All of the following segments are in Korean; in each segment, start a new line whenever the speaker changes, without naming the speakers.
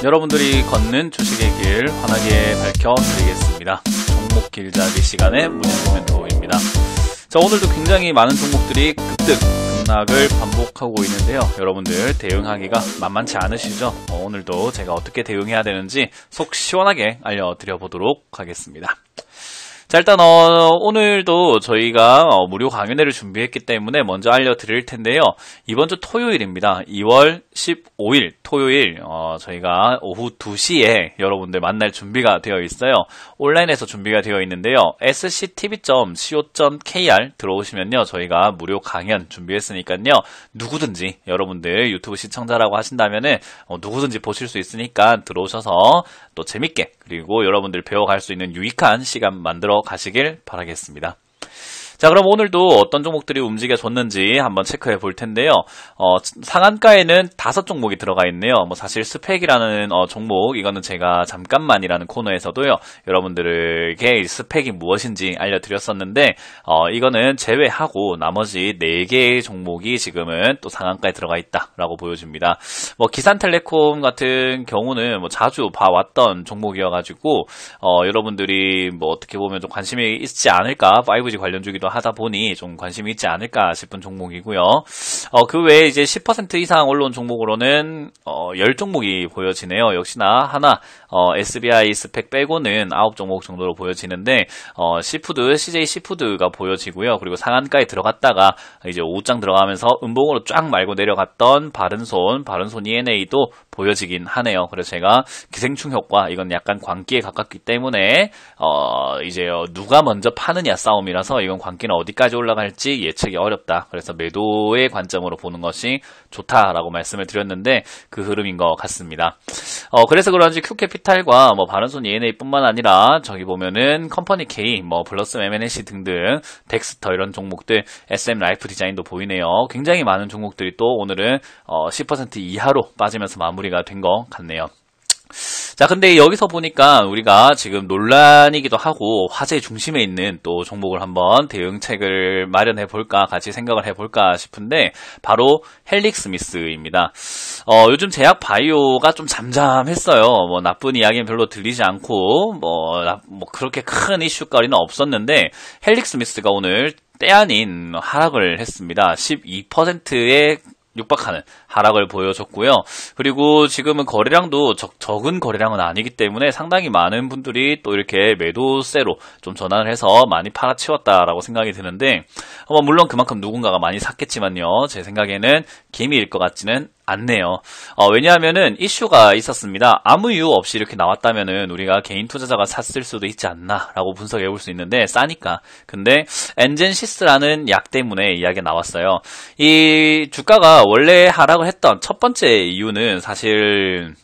여러분들이 걷는 주식의 길 환하게 밝혀드리겠습니다. 종목 길잡이 시간의 문코멘토입니다. 자, 오늘도 굉장히 많은 종목들이 급등, 급락을 반복하고 있는데요. 여러분들 대응하기가 만만치 않으시죠? 오늘도 제가 어떻게 대응해야 되는지 속 시원하게 알려드려 보도록 하겠습니다. 자, 일단 오늘도 저희가 무료 강연회를 준비했기 때문에 먼저 알려드릴 텐데요. 이번 주 토요일입니다. 2월 15일 토요일 저희가 오후 2시에 여러분들 만날 준비가 되어 있어요. 온라인에서 준비가 되어 있는데요. sctv.co.kr 들어오시면요. 저희가 무료 강연 준비했으니까요. 누구든지 여러분들 유튜브 시청자라고 하신다면은 누구든지 보실 수 있으니까 들어오셔서 또 재밌게 그리고 여러분들 배워갈 수 있는 유익한 시간 만들어 가시길 바라겠습니다. 자, 그럼 오늘도 어떤 종목들이 움직여줬는지 한번 체크해 볼 텐데요. 상한가에는 5종목이 들어가 있네요. 사실 스펙이라는 종목, 이거는 제가 잠깐만이라는 코너에서도요, 여러분들에게 스펙이 무엇인지 알려드렸었는데, 이거는 제외하고 나머지 4개의 종목이 지금은 또 상한가에 들어가 있다라고 보여집니다. 기산텔레콤 같은 경우는 자주 봐왔던 종목이어가지고, 여러분들이 어떻게 보면 좀 관심이 있지 않을까, 5G 관련주기도 하다 보니 좀 관심이 있지 않을까 싶은 종목이고요. 그 외에 이제 10% 이상 올라온 종목으로는 10종목이 보여지네요. 역시나 하나 SBI 스펙 빼고는 9종목 정도로 보여지는데 시푸드, CJ 시푸드가 보여지고요. 그리고 상한가에 들어갔다가 이제 오후장 들어가면서 음봉으로 쫙 말고 내려갔던 바른손 ENA도 보여지긴 하네요. 그래서 제가 기생충 효과, 이건 약간 광기에 가깝기 때문에 이제 누가 먼저 파느냐 싸움이라서 이건 광기는 어디까지 올라갈지 예측이 어렵다. 그래서 매도의 관점으로 보는 것이 좋다라고 말씀을 드렸는데 그 흐름인 것 같습니다. 그래서 그런지 Q캐피탈과 바른손 ENA 뿐만 아니라 저기 보면은 컴퍼니 K, 블러스 M&C 등등 덱스터 이런 종목들, SM 라이프 디자인도 보이네요. 굉장히 많은 종목들이 또 오늘은 10% 이하로 빠지면서 마무리가 된 것 같네요. 자, 근데 여기서 보니까 우리가 지금 논란이기도 하고 화제의 중심에 있는 또 종목을 한번 대응책을 마련해 볼까, 같이 생각을 해 볼까 싶은데 바로 헬릭스미스입니다. 요즘 제약 바이오가 좀 잠잠했어요. 나쁜 이야기는 별로 들리지 않고 그렇게 큰 이슈거리는 없었는데 헬릭스미스가 오늘 때 아닌 하락을 했습니다. 12%의 육박하는 하락을 보여줬고요. 그리고 지금은 거래량도 적은 거래량은 아니기 때문에 상당히 많은 분들이 또 이렇게 매도세로 좀 전환을 해서 많이 팔아치웠다라고 생각이 드는데 물론 그만큼 누군가가 많이 샀겠지만요. 제 생각에는 개미일 것 같지는 않네요. 왜냐하면은 이슈가 있었습니다. 아무 이유 없이 이렇게 나왔다면은 우리가 개인 투자자가 샀을 수도 있지 않나라고 분석해 볼 수 있는데 싸니까. 근데 엔젠시스라는 약 때문에 이야기가 나왔어요. 이 주가가 원래 하락을 했던 첫 번째 이유는 사실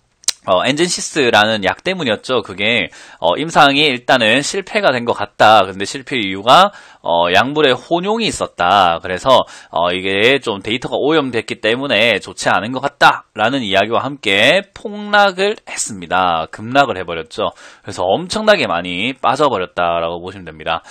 엔젠시스라는 약 때문이었죠. 그게 임상이 일단은 실패가 된 것 같다. 근데 실패 이유가 약물에 혼용이 있었다. 그래서 이게 좀 데이터가 오염됐기 때문에 좋지 않은 것 같다라는 이야기와 함께 폭락을 했습니다. 급락을 해버렸죠. 그래서 엄청나게 많이 빠져버렸다라고 보시면 됩니다.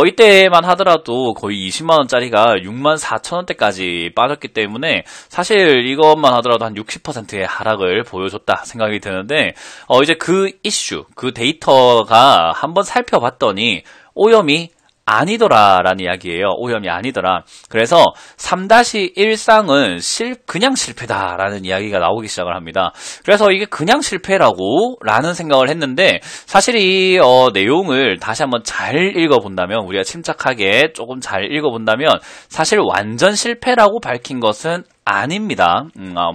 이때만 하더라도 거의 20만원짜리가 64,000원대까지 빠졌기 때문에 사실 이것만 하더라도 한 60%의 하락을 보여줬다 생각이 드는데 이제 그 이슈, 그 데이터가 한번 살펴봤더니 오염이 아니더라라는 이야기예요. 오염이 아니더라. 그래서 3-1상은 그냥 실패다라는 이야기가 나오기 시작을 합니다. 그래서 이게 그냥 실패라고 라는 생각을 했는데 사실 이 내용을 다시 한번 잘 읽어본다면, 우리가 침착하게 조금 잘 읽어본다면 사실 완전 실패라고 밝힌 것은 아닙니다.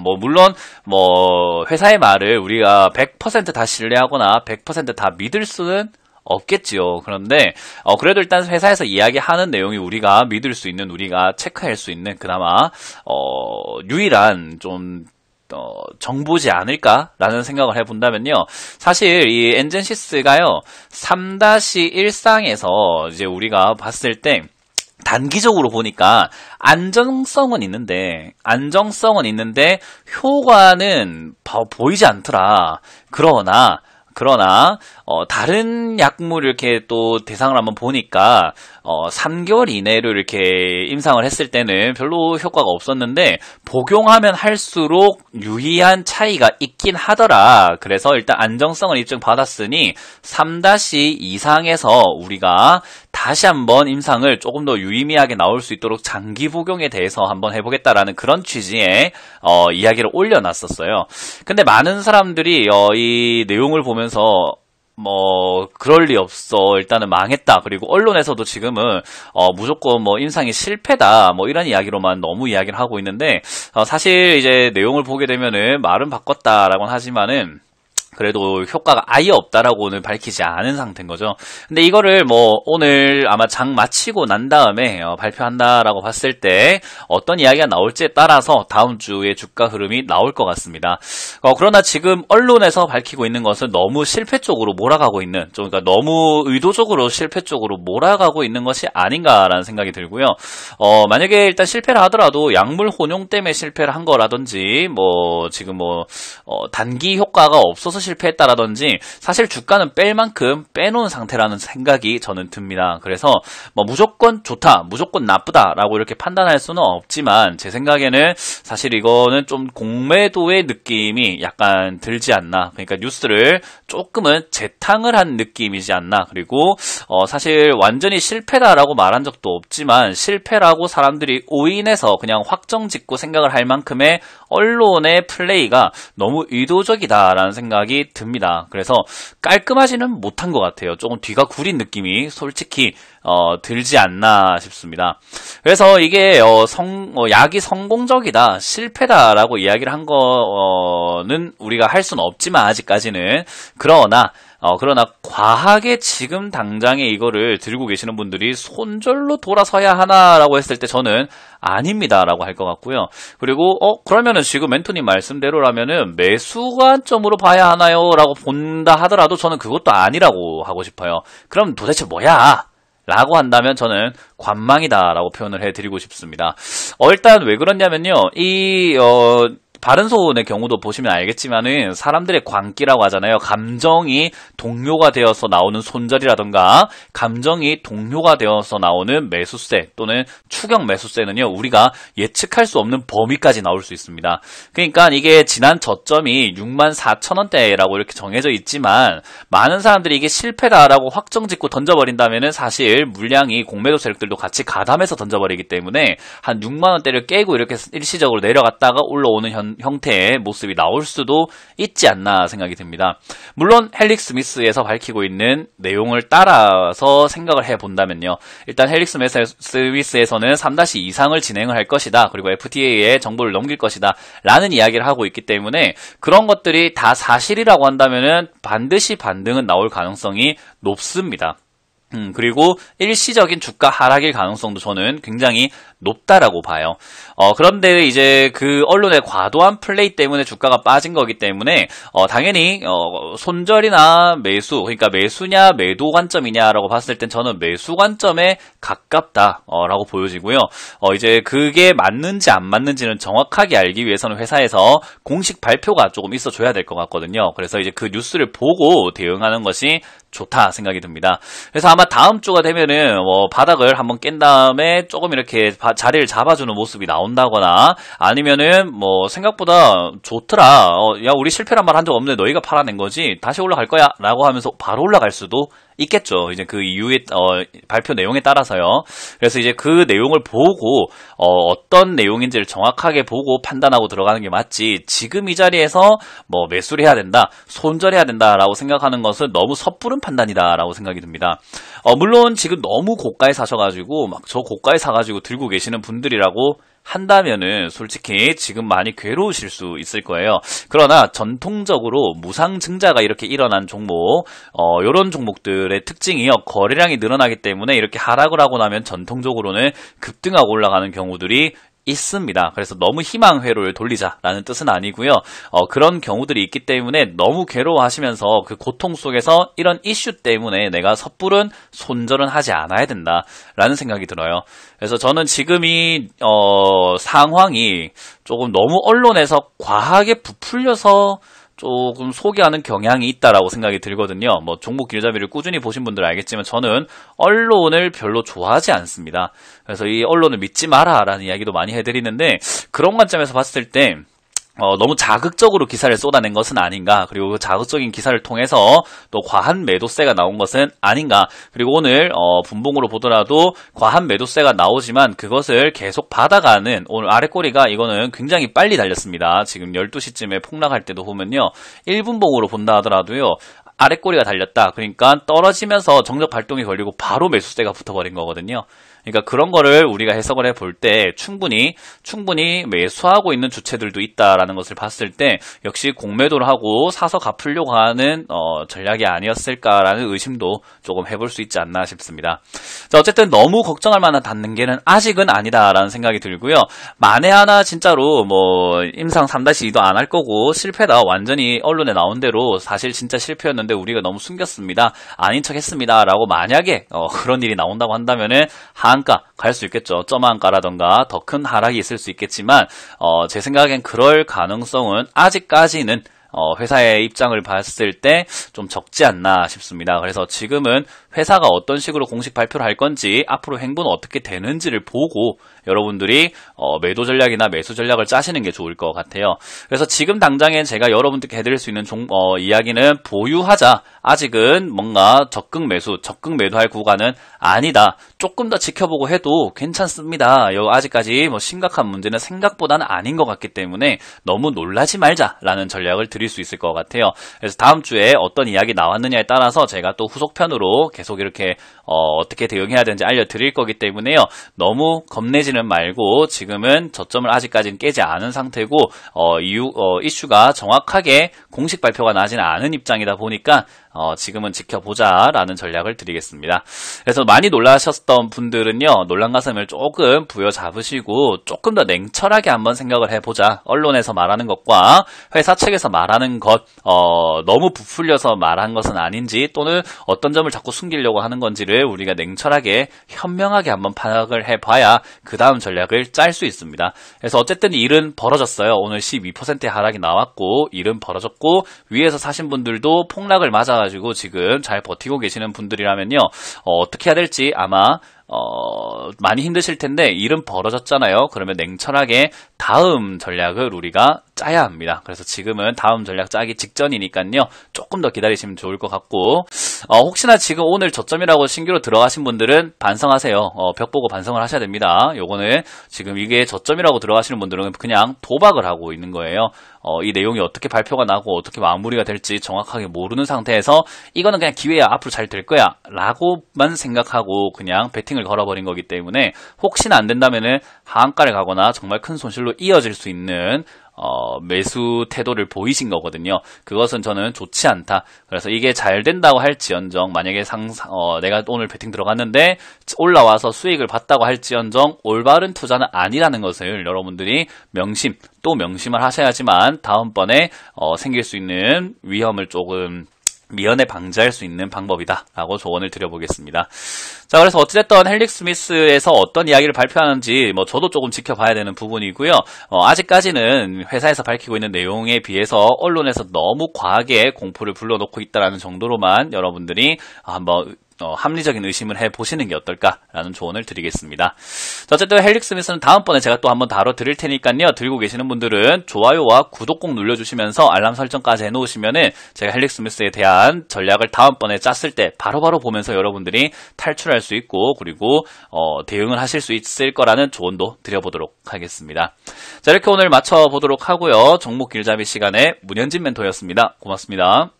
물론 회사의 말을 우리가 100% 다 신뢰하거나 100% 다 믿을 수는 없겠지요. 그런데 그래도 일단 회사에서 이야기하는 내용이 우리가 믿을 수 있는, 우리가 체크할 수 있는 그나마 유일한 좀 정보지 않을까라는 생각을 해본다면요. 사실 이 엔젠시스가요 3-1상에서 이제 우리가 봤을 때 단기적으로 보니까 안정성은 있는데 효과는 보이지 않더라. 그러나 다른 약물 이렇게 또 대상을 한번 보니까 3개월 이내로 이렇게 임상을 했을 때는 별로 효과가 없었는데 복용하면 할수록 유의한 차이가 있긴 하더라. 그래서 일단 안정성을 입증받았으니 3-2 이상에서 우리가 다시 한번 임상을 조금 더 유의미하게 나올 수 있도록 장기 복용에 대해서 한번 해보겠다라는 그런 취지의 이야기를 올려놨었어요. 근데 많은 사람들이 이 내용을 보면서 그럴 리 없어. 일단은 망했다. 그리고 언론에서도 지금은, 무조건 임상이 실패다. 이런 이야기로만 너무 이야기를 하고 있는데, 사실 이제 내용을 보게 되면은 말은 바꿨다라고는 하지만은, 그래도 효과가 아예 없다라고는 밝히지 않은 상태인 거죠. 근데 이거를 오늘 아마 장 마치고 난 다음에 발표한다라고 봤을 때 어떤 이야기가 나올지에 따라서 다음 주에 주가 흐름이 나올 것 같습니다. 그러나 지금 언론에서 밝히고 있는 것은 너무 실패 쪽으로 몰아가고 있는, 그러니까 너무 의도적으로 실패 쪽으로 몰아가고 있는 것이 아닌가라는 생각이 들고요. 만약에 일단 실패를 하더라도 약물 혼용 때문에 실패를 한 거라든지 지금 단기 효과가 없어서 실패했다라든지 사실 주가는 뺄 만큼 빼놓은 상태라는 생각이 저는 듭니다. 그래서 무조건 좋다, 무조건 나쁘다라고 이렇게 판단할 수는 없지만 제 생각에는 사실 이거는 좀 공매도의 느낌이 약간 들지 않나. 그러니까 뉴스를 조금은 재탕을 한 느낌이지 않나. 그리고 사실 완전히 실패다라고 말한 적도 없지만 실패라고 사람들이 오인해서 그냥 확정짓고 생각을 할 만큼의 언론의 플레이가 너무 의도적이다라는 생각이 듭니다. 그래서 깔끔하지는 못한 것 같아요. 조금 뒤가 구린 느낌이 솔직히 들지 않나 싶습니다. 그래서 이게 약이 성공적이다, 실패다라고 이야기를 한 거는 우리가 할 수는 없지만 아직까지는 그러나 과하게 지금 당장에 이거를 들고 계시는 분들이 손절로 돌아서야 하나라고 했을 때 저는 아닙니다라고 할 것 같고요. 그리고 그러면은 지금 멘토님 말씀대로라면은 매수 관점으로 봐야 하나요? 라고 본다 하더라도 저는 그것도 아니라고 하고 싶어요. 그럼 도대체 뭐야? 라고 한다면 저는 관망이다라고 표현을 해드리고 싶습니다. 일단 왜 그러냐면요. 바른소원의 경우도 보시면 알겠지만은 사람들의 광기라고 하잖아요. 감정이 동요가 되어서 나오는 손절이라던가 감정이 동요가 되어서 나오는 매수세 또는 추격 매수세는요. 우리가 예측할 수 없는 범위까지 나올 수 있습니다. 그러니까 이게 지난 저점이 64,000원대라고 이렇게 정해져 있지만 많은 사람들이 이게 실패다라고 확정짓고 던져버린다면은 사실 물량이 공매도 세력들도 같이 가담해서 던져버리기 때문에 한 6만원대를 깨고 이렇게 일시적으로 내려갔다가 올라오는 형태의 모습이 나올 수도 있지 않나 생각이 듭니다. 물론 헬릭 스미스에서 밝히고 있는 내용을 따라서 생각을 해본다면요. 일단 헬릭 스미스에서는 3-2 이상을 진행을 할 것이다. 그리고 FTA에 정보를 넘길 것이다. 라는 이야기를 하고 있기 때문에 그런 것들이 다 사실이라고 한다면은 반드시 반등은 나올 가능성이 높습니다. 그리고 일시적인 주가 하락일 가능성도 저는 굉장히 높다라고 봐요. 그런데 이제 그 언론의 과도한 플레이 때문에 주가가 빠진 거기 때문에 당연히 손절이나 매수, 그러니까 매수냐 매도 관점이냐라고 봤을 땐 저는 매수 관점에 가깝다라고 보여지고요. 이제 그게 맞는지 안 맞는지는 정확하게 알기 위해서는 회사에서 공식 발표가 조금 있어줘야 될 것 같거든요. 그래서 이제 그 뉴스를 보고 대응하는 것이 좋다 생각이 듭니다. 그래서 아마 다음 주가 되면은 바닥을 한번 깬 다음에 조금 이렇게 자리를 잡아주는 모습이 나온다거나 아니면은 생각보다 좋더라. 야 우리 실패란 말 한 적 없는데 너희가 팔아낸 거지. 다시 올라갈 거야 라고 하면서 바로 올라갈 수도 있겠죠. 이제 그 이후에 발표 내용에 따라서요. 그래서 이제 그 내용을 보고 어떤 내용인지를 정확하게 보고 판단하고 들어가는 게 맞지. 지금 이 자리에서 매수를 해야 된다, 손절해야 된다라고 생각하는 것은 너무 섣부른 판단이다라고 생각이 듭니다. 물론 지금 너무 고가에 사셔가지고 막 저 고가에 사가지고 들고 계시는 분들이라고 한다면은 솔직히 지금 많이 괴로우실 수 있을 거예요. 그러나 전통적으로 무상증자가 이렇게 일어난 종목, 이런 종목들의 특징이요. 거래량이 늘어나기 때문에 이렇게 하락을 하고 나면 전통적으로는 급등하고 올라가는 경우들이 있습니다. 그래서 너무 희망 회로를 돌리자라는 뜻은 아니고요. 그런 경우들이 있기 때문에 너무 괴로워하시면서 그 고통 속에서 이런 이슈 때문에 내가 섣부른 손절은 하지 않아야 된다라는 생각이 들어요. 그래서 저는 지금 이 상황이 조금 너무 언론에서 과하게 부풀려서 조금 소개하는 경향이 있다라고 생각이 들거든요. 뭐 종목 길잡이를 꾸준히 보신 분들 알겠지만 저는 언론을 별로 좋아하지 않습니다. 그래서 이 언론을 믿지 마라라는 이야기도 많이 해드리는데 그런 관점에서 봤을 때 너무 자극적으로 기사를 쏟아낸 것은 아닌가, 그리고 그 자극적인 기사를 통해서 또 과한 매도세가 나온 것은 아닌가, 그리고 오늘 분봉으로 보더라도 과한 매도세가 나오지만 그것을 계속 받아가는, 오늘 아랫꼬리가 이거는 굉장히 빨리 달렸습니다. 지금 12시쯤에 폭락할 때도 보면요 1분봉으로 본다 하더라도요 아랫꼬리가 달렸다, 그러니까 떨어지면서 정적 발동이 걸리고 바로 매수세가 붙어버린 거거든요. 그러니까 그런 거를 우리가 해석을 해볼 때 충분히 매수하고 있는 주체들도 있다라는 것을 봤을 때 역시 공매도를 하고 사서 갚으려고 하는 전략이 아니었을까라는 의심도 조금 해볼 수 있지 않나 싶습니다. 자, 어쨌든 너무 걱정할 만한 단계는 아직은 아니다라는 생각이 들고요. 만에 하나 진짜로 뭐 임상 3-2도 안 할 거고 실패다, 완전히 언론에 나온 대로 사실 진짜 실패였는데 우리가 너무 숨겼습니다, 아닌 척 했습니다 라고 만약에 그런 일이 나온다고 한다면은 하한가 갈 수 있겠죠. 점한가라던가 더 큰 하락이 있을 수 있겠지만 제 생각엔 그럴 가능성은 아직까지는 회사의 입장을 봤을 때 좀 적지 않나 싶습니다. 그래서 지금은 회사가 어떤 식으로 공식 발표를 할 건지, 앞으로 행보는 어떻게 되는지를 보고 여러분들이 매도 전략이나 매수 전략을 짜시는 게 좋을 것 같아요. 그래서 지금 당장엔 제가 여러분들께 해드릴 수 있는 이야기는 보유하자. 아직은 뭔가 적극 매도할 구간은 아니다. 조금 더 지켜보고 해도 괜찮습니다. 아직까지 뭐 심각한 문제는 생각보다는 아닌 것 같기 때문에 너무 놀라지 말자라는 전략을 드릴 수 있을 것 같아요. 그래서 다음 주에 어떤 이야기 나왔느냐에 따라서 제가 또 후속편으로 계속 이렇게 어떻게 대응해야 되는지 알려드릴 거기 때문에요. 너무 겁내지는 말고 지금은 저점을 아직까지는 깨지 않은 상태고 이슈가 정확하게 공식 발표가 나지는 않은 입장이다 보니까 지금은 지켜보자라는 전략을 드리겠습니다. 그래서 많이 놀라셨던 분들은요, 놀란 가슴을 조금 부여잡으시고 조금 더 냉철하게 한번 생각을 해보자. 언론에서 말하는 것과 회사 측에서 말하는 것 너무 부풀려서 말한 것은 아닌지, 또는 어떤 점을 자꾸 숨기려고 하는 건지를 우리가 냉철하게 현명하게 한번 파악을 해봐야 그 다음 전략을 짤 수 있습니다. 그래서 어쨌든 일은 벌어졌어요. 오늘 12%의 하락이 나왔고 일은 벌어졌고 위에서 사신 분들도 폭락을 맞아가지고 지금 잘 버티고 계시는 분들이라면요, 어떻게 해야 될지 아마 많이 힘드실 텐데 일은 벌어졌잖아요. 그러면 냉철하게 다음 전략을 우리가 짜야 합니다. 그래서 지금은 다음 전략 짜기 직전이니까요. 조금 더 기다리시면 좋을 것 같고, 혹시나 지금 오늘 저점이라고 신규로 들어가신 분들은 반성하세요. 벽 보고 반성을 하셔야 됩니다. 요거는 지금 이게 저점이라고 들어가시는 분들은 그냥 도박을 하고 있는 거예요. 이 내용이 어떻게 발표가 나고 어떻게 마무리가 될지 정확하게 모르는 상태에서 이거는 그냥 기회야, 앞으로 잘 될 거야 라고만 생각하고 그냥 베팅을 걸어버린 거기 때문에 혹시나 안 된다면은 하한가를 가거나 정말 큰 손실로 이어질 수 있는 매수 태도를 보이신 거거든요. 그것은 저는 좋지 않다. 그래서 이게 잘 된다고 할지언정, 만약에 내가 오늘 베팅 들어갔는데 올라와서 수익을 봤다고 할지언정 올바른 투자는 아니라는 것을 여러분들이 명심을 하셔야지만 다음번에 생길 수 있는 위험을 조금 미연에 방지할 수 있는 방법이다 라고 조언을 드려보겠습니다. 자, 그래서 어찌됐든 헬릭 스미스에서 어떤 이야기를 발표하는지 저도 조금 지켜봐야 되는 부분이고요. 아직까지는 회사에서 밝히고 있는 내용에 비해서 언론에서 너무 과하게 공포를 불러넣고 있다는 정도로만 여러분들이 한번 합리적인 의심을 해보시는 게 어떨까라는 조언을 드리겠습니다. 자, 어쨌든 헬릭 스미스는 다음번에 제가 또 한번 다뤄드릴 테니까요. 들고 계시는 분들은 좋아요와 구독 꼭 눌러주시면서 알람 설정까지 해놓으시면은 제가 헬릭 스미스에 대한 전략을 다음번에 짰을 때 바로바로 보면서 여러분들이 탈출할 수 있고, 그리고 대응을 하실 수 있을 거라는 조언도 드려보도록 하겠습니다. 자, 이렇게 오늘 마쳐보도록 하고요. 종목 길잡이 시간에 문현진 멘토였습니다. 고맙습니다.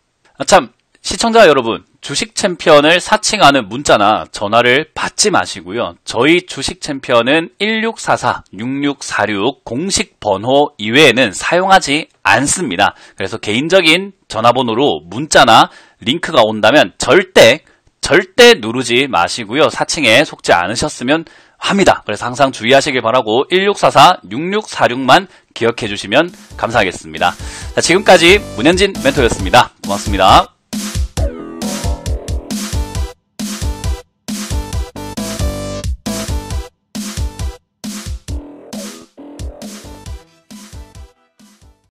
시청자 여러분, 주식 챔피언을 사칭하는 문자나 전화를 받지 마시고요. 저희 주식 챔피언은 1644-6646 공식 번호 이외에는 사용하지 않습니다. 그래서 개인적인 전화번호로 문자나 링크가 온다면 절대 누르지 마시고요. 사칭에 속지 않으셨으면 합니다. 그래서 항상 주의하시길 바라고 1644-6646만 기억해 주시면 감사하겠습니다. 자, 지금까지 문현진 멘토였습니다. 고맙습니다.